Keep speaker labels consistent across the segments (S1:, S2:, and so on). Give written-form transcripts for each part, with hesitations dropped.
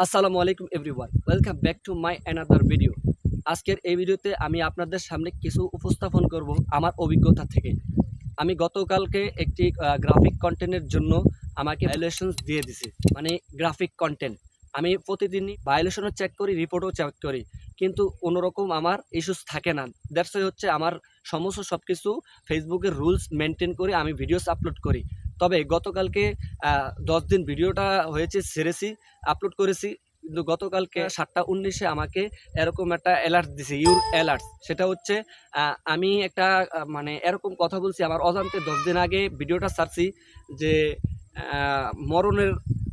S1: আসসালামু আলাইকুম everyone, welcome back to my another video. আজকের এই ভিডিওতে আমি আপনাদের সামনে কিছু উপস্থাপন করব আমার অভিজ্ঞতা থেকে। আমি গতকালকে একটি গ্রাফিক কন্টেন্টের জন্য আমাকে ভায়োলেশনস দিয়ে দিছে, মানে গ্রাফিক কন্টেন্ট। আমি প্রতিদিনই ভায়োলেশনও চেক করি, রিপোর্টও চেক করি, কিন্তু কোনোরকম আমার ইস্যুস থাকে না। দ্যাটস ওয়াই হচ্ছে আমার সমস্ত সব কিছু ফেসবুকের রুলস মেনটেন করে আমি ভিডিওস আপলোড করি। তবে গতকালকে 10 দিন ভিডিওটা হয়েছে ছেড়েছি, আপলোড করেছি, কিন্তু গতকালকে 7টা 19-এ আমাকে এরকম একটা অ্যালার্ট দিছে, ইউর অ্যালার্টস। সেটা হচ্ছে আমি একটা মানে এরকম কথা বলছি আমার অজান্তে 10 দিন আগে ভিডিওটা ছাড়ছি যে মরণের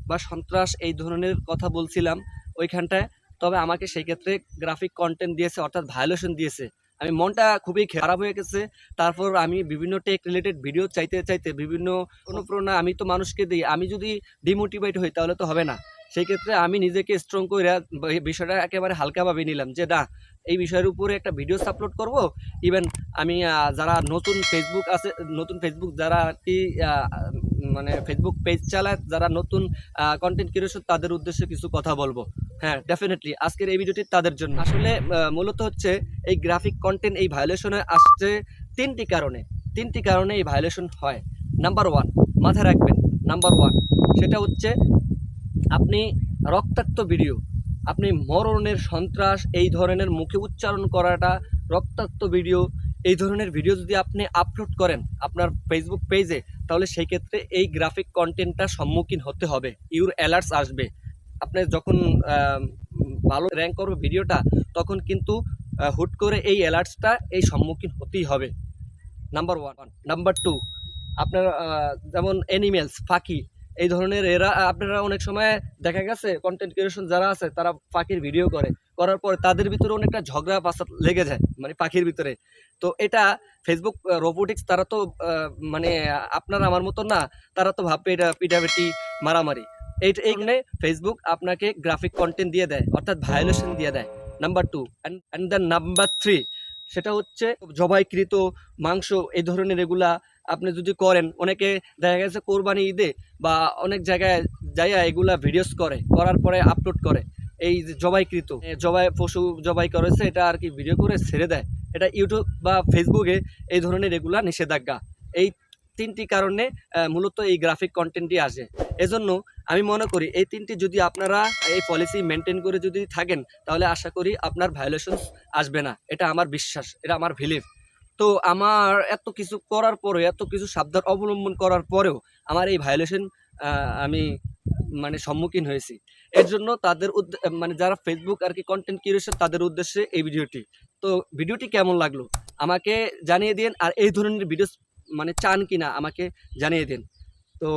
S1: বা সন্ত্রাস এই ধরনের কথা বলছিলাম ওইখানটায়। তবে আমাকে সেই ক্ষেত্রে গ্রাফিক কন্টেন্ট দিয়েছে, অর্থাৎ ভায়োলেশন দিয়েছে। আমি মনটা খুবই খারাপ হয়ে গেছে। তারপর আমি বিভিন্ন টেক রিলেটেড ভিডিও চাইতে চাইতে বিভিন্ন অনুপ্রেরণা আমি তো মানুষকে দিই, আমি যদি ডিমোটিভেট হই তাহলে তো হবে না। সেই ক্ষেত্রে আমি নিজেকে স্ট্রং করে বিষয়টা একেবারে হালকাভাবে নিলাম যে না, এই বিষয়ের উপরে একটা ভিডিওস আপলোড করব। ইভেন আমি যারা নতুন ফেসবুক আছে, নতুন ফেসবুক যারা আর কি মানে ফেসবুক পেজ চালায়, যারা নতুন কন্টেন্ট ক্রিয়েশন, তাদের উদ্দেশ্যে কিছু কথা বলবো। হ্যাঁ, ডেফিনেটলি আজকের এই ভিডিওটি তাদের জন্য। আসলে মূলত হচ্ছে এই গ্রাফিক কন্টেন্ট এই ভায়োলেশনে আসছে তিনটি কারণে এই ভায়োলেশন হয়। নাম্বার ওয়ান, মাথায় রাখবেন, নাম্বার ওয়ান সেটা হচ্ছে আপনি রক্তাক্ত ভিডিও, আপনি মরণের সন্ত্রাস এই ধরনের মুখে উচ্চারণ করাটা, রক্তাক্ত ভিডিও এই ধরনের ভিডিও যদি আপনি আপলোড করেন আপনার ফেসবুক পেজে, তাহলে সেই ক্ষেত্রে এই গ্রাফিক কন্টেন্টটা সম্মুখীন হতে হবে, ইউর অ্যালার্টস আসবে। আপনি যখন ভালো র্যাঙ্ক করবে ভিডিওটা, তখন কিন্তু হুট করে এই অ্যালার্টসটা এই সম্মুখীন হতেই হবে। Number one. নাম্বার টু, আপনার যেমন অ্যানিমেলস, পাখি এই ধরনের, এরা আপনারা অনেক সময় দেখা গেছে কন্টেন্ট ক্রিয়েশন যারা আছে তারা পাখির ভিডিও করার পর তাদের ভিতরে অনেকটা ঝগড়া ফাসাদ লেগে যায়, মানে পাখির ভিতরে। তো এটা ফেসবুক রোবোটিক্স, তারা তো মানে আপনার আমার মতো না, তারা তো ভাববে এটা পিটাপিটি, মারামারি। এই কারণে ফেসবুক আপনাকে গ্রাফিক কন্টেন্ট দিয়ে দেয়, অর্থাৎ ভায়োলেশন দিয়ে দেয়। Number two, and the number three, সেটা হচ্ছে জবাইকৃত মাংস এই ধরনের এগুলা আপনি যদি করেন, অনেকে দেখা গেছে কোরবানি ঈদে বা অনেক জায়গায় যাইয়া এগুলা ভিডিওস করার পরে আপলোড করে। এই যে জবাইকৃত পশু জবাই করেছে এটা আর কি ভিডিও করে ছেড়ে দেয়, এটা ইউটিউব বা ফেসবুকে এই ধরনের এগুলা নিষেধাজ্ঞা। এই তিনটি কারণে মূলত এই গ্রাফিক কন্টেন্টটি আসে। এজন্য আমি মনে করি এই তিনটি যদি আপনারা এই পলিসি মেনটেন করে যদি থাকেন, তাহলে আশা করি আপনার ভায়োলেশনস আসবে না। এটা আমার বিশ্বাস, এটা আমার বিলিভ। তো আমার এত কিছু করার পরেও, এত কিছু সাবধান অবলম্বন করার পরেও আমার এই ভায়োলেশন আমি মানে সম্মুখীন হয়েছি। এর জন্য তাদের মানে যারা ফেসবুক আর কি কন্টেন্ট ক্রিয়েশন, তাদের উদ্দেশ্যে এই ভিডিওটি। তো ভিডিওটি কেমন লাগলো আমাকে জানিয়ে দিন, আর এই ধরনের ভিডিও মানে চান কিনা আমাকে জানিয়ে দিন। তো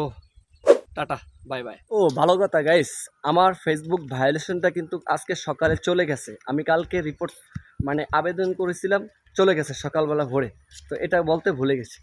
S1: টাটা, বাই বাই। ও ভালো কথা গাইস, আমার ফেসবুক ভায়োলেশনটা কিন্তু আজকে সকালে চলে গেছে। আমি কালকে রিপোর্ট মানে আবেদন করেছিলাম, চলে গেছে সকালবেলা ভোরে। তো এটা বলতে ভুলে গেছি।